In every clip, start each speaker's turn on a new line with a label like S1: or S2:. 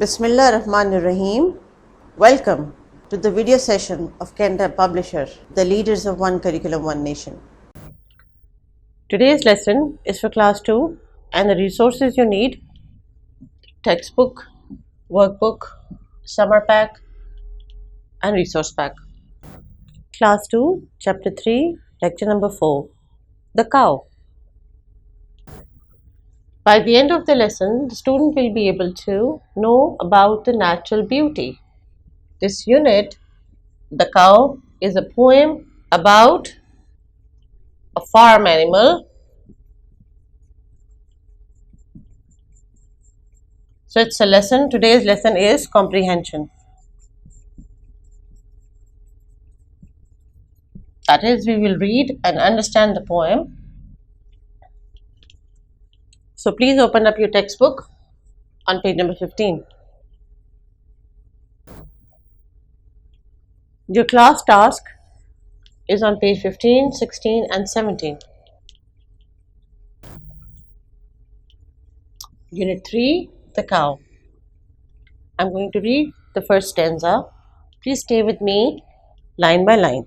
S1: Bismillah Rahman Rahim. Welcome to the video session of Cantab Publisher, the leaders of One Curriculum, One Nation. Today's lesson is for class 2 and the resources you need: textbook, workbook, summer pack and resource pack. Class 2, chapter 3, lecture number 4, the cow. By the end of the lesson, the student will be able to know about the natural beauty. This unit, the cow, is a poem about a farm animal. So it's a lesson. Today's lesson is comprehension. That is, we will read and understand the poem. So please open up your textbook on page number 15. Your class task is on page 15, 16 and 17. Unit 3, the cow. I'm going to read the first stanza. Please stay with me line by line.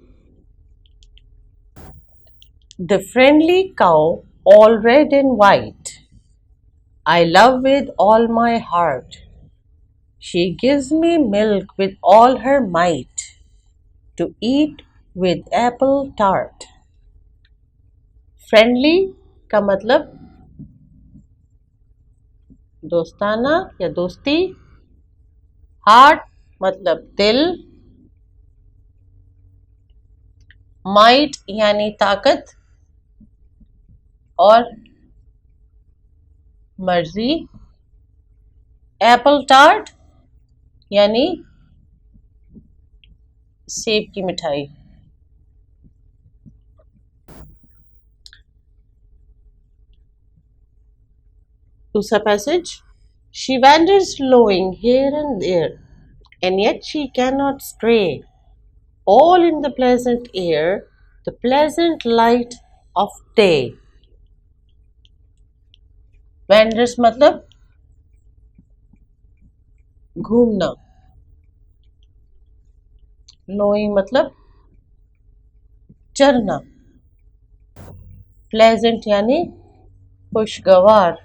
S1: The friendly cow, all red and white, I love with all my heart. She gives me milk with all her might, to eat with apple tart. Friendly का मतलब दोस्ताना या दोस्ती, heart मतलब दिल, might यानी ताकत और मर्जी, एप्पल टार्ट यानी सेब की मिठाई. दूसरा passage. She wanders lowing here and there, and yet she cannot stray, all in the pleasant air, the pleasant light of day. Wanders मतलब घूमना, lowing मतलब चरना, pleasant यानी खुशगवार.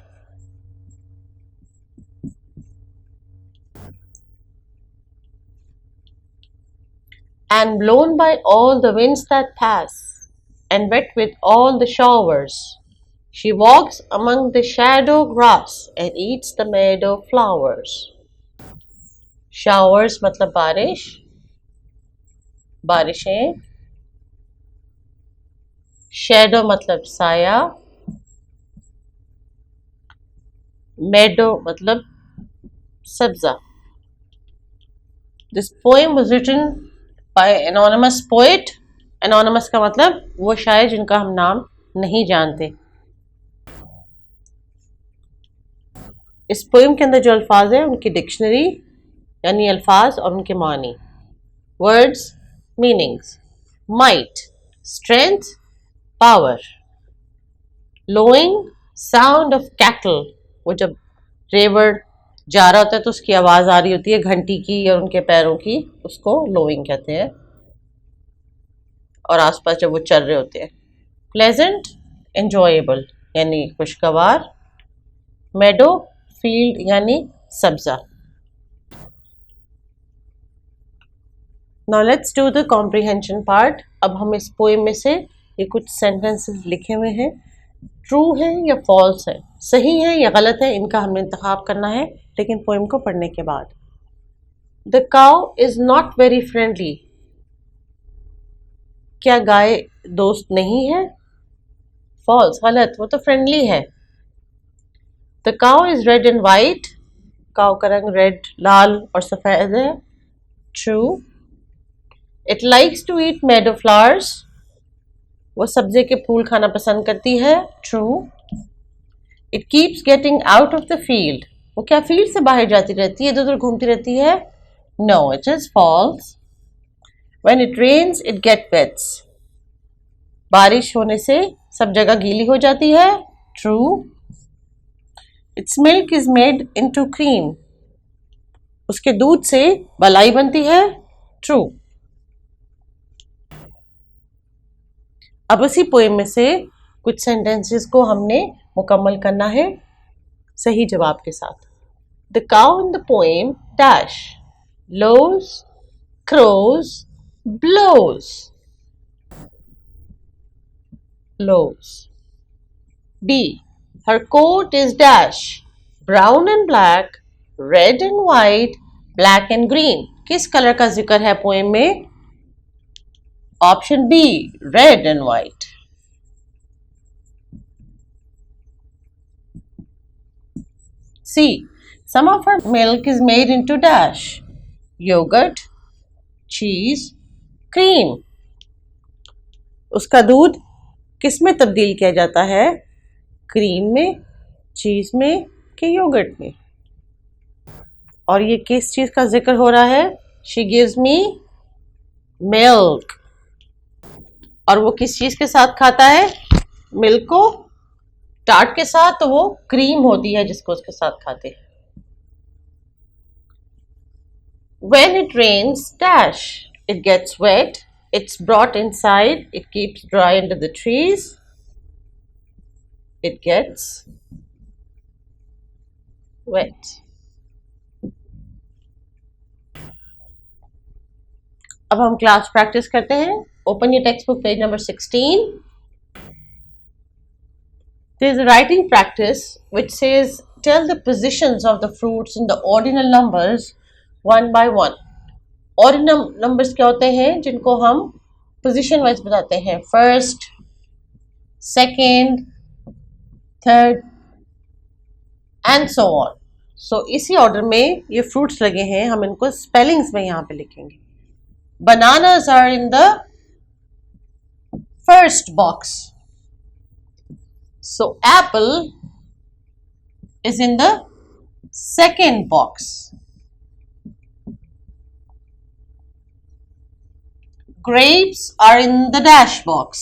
S1: And blown by all the winds that pass, and wet with all the showers, she walks among the shadow grass and eats the meadow flowers. Showers मतलब बारिश, बारिशें. Shadow मतलब साया. Meadow मतलब सब्जा. This poem was written by anonymous poet. Anonymous का मतलब वो शायर जिनका हम नाम नहीं जानते. इस पोएम के अंदर जो अल्फाज हैं उनकी डिक्शनरी यानी अल्फाज और उनके मानी. Words, meanings. Might, strength, power. Lowing, sound of cattle. वो जब रेवर जा रहा होता है तो उसकी आवाज़ आ रही होती है घंटी की और उनके पैरों की, उसको लोइंग कहते हैं. और आसपास जब वो चल रहे होते हैं. प्लेजेंट, एंजॉयबल यानी खुशगवार. मेडो, फील्ड यानी सब्जा. Now let's do the comprehension part. अब हम इस पोएम में से ये कुछ सेंटेंसेस लिखे हुए हैं, ट्रू है या फॉल्स है, सही है या गलत है, इनका हमने इंतखाब करना है लेकिन पोएम को पढ़ने के बाद. The cow is not very friendly. क्या गाय दोस्त नहीं है? फॉल्स, गलत, वो तो फ्रेंडली है. The cow is red and white. काव का रंग रेड, लाल और सफ़ेद है. True. It likes to eat meadow flowers. वो सब्जे के फूल खाना पसंद करती है. True. It keeps getting out of the field. वो क्या फील्ड से बाहर जाती रहती है, इधर उधर घूमती रहती है. No, it is false. When it rains, it gets wet. बारिश होने से सब जगह गीली हो जाती है. True. Its milk is made into cream. उसके दूध से मलाई बनती है। ट्रू। अब उसी पोएम में से कुछ सेंटेंसेस को हमने मुकम्मल करना है सही जवाब के साथ। The cow in the poem dash lows crows blows blows. B. Her coat is dash brown and black, red and white, black and green. किस कलर का जिक्र है पोएम में? Option B red and white. C. Some of her milk is made into dash yogurt, cheese, cream. उसका दूध किस में तब्दील किया जाता है? क्रीम में, चीज में कि योगर्ट में? और ये किस चीज का जिक्र हो रहा है? She gives me milk. और वो किस चीज के साथ खाता है मिल्क को? टार्ट के साथ। तो वो क्रीम होती है जिसको उसके साथ खाते हैं। When it rains dash it gets wet, it's brought inside, it keeps dry under the trees, it gets wet. अब हम क्लास प्रैक्टिस करते हैं। Open your text book page number 16. There is a writing practice which says tell the positions of the fruits in the ordinal numbers one by one. Ordinal numbers क्या होते हैं? जिनको हम position wise बताते हैं। First, second, third and so on. So इसी order में ये फ्रूट्स लगे हैं, हम इनको स्पेलिंग्स में यहाँ पे लिखेंगे। Bananas are in the first box, so apple is in the second box. Grapes are in the dash box.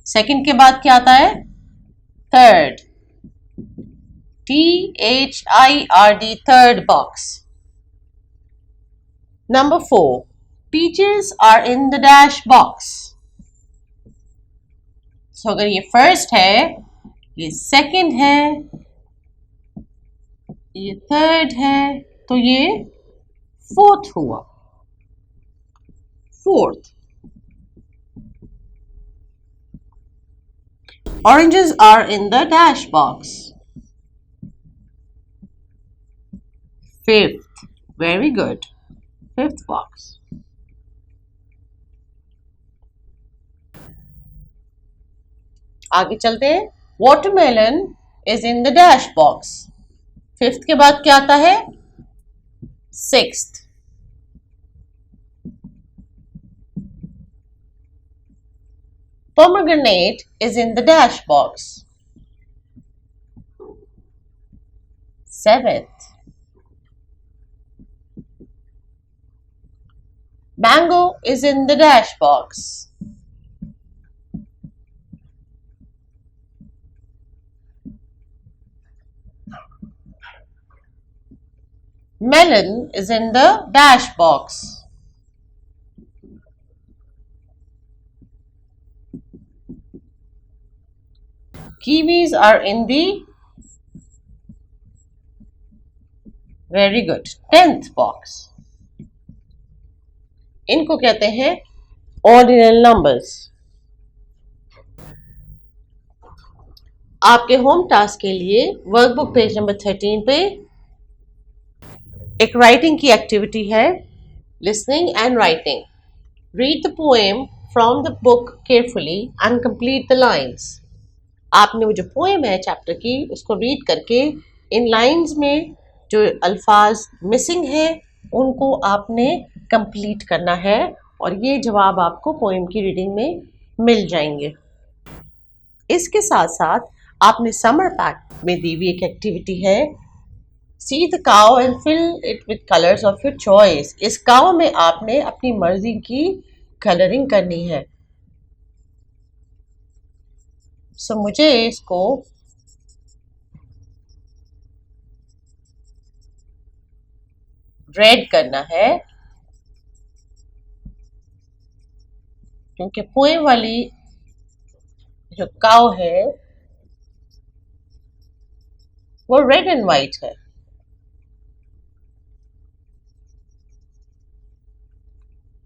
S1: Second के बाद क्या आता है? Third, THIRD, third box. Number 4, peaches are in the dash box. So अगर ये first है, ये second है, ये थर्ड है, तो ये फोर्थ हुआ। Fourth, oranges are in the dash box. Fifth, very good, fifth box. आगे चलते हैं। Watermelon is in the dash box. Fifth के बाद क्या आता है? Sixth. Pomegranate is in the dash box. Seventh. Mango is in the dash box. Melon is in the dash box. Kiwis are in the very good 10th box. इनको कहते हैं ordinal numbers. आपके home task के लिए workbook page number 13 पे एक writing की activity है, listening and writing. Read the poem from the book carefully and complete the lines. आपने वो जो पोएम है चैप्टर की उसको रीड करके इन लाइंस में जो अल्फाज मिसिंग है उनको आपने कंप्लीट करना है और ये जवाब आपको पोएम की रीडिंग में मिल जाएंगे। इसके साथ साथ आपने समर पैक में दी हुई एक एक्टिविटी है, see the cow and fill it with colours of your choice. इस काउ में आपने अपनी मर्जी की कलरिंग करनी है। सो मुझे इसको रेड करना है, क्योंकि पोएम वाली जो काउ है वो रेड एंड वाइट है।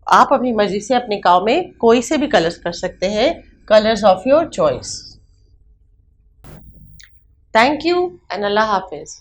S1: आप अपनी मर्जी से अपने काउ में कोई से भी कलर्स कर सकते हैं, colours of your choice. Thank you and Allah Hafiz.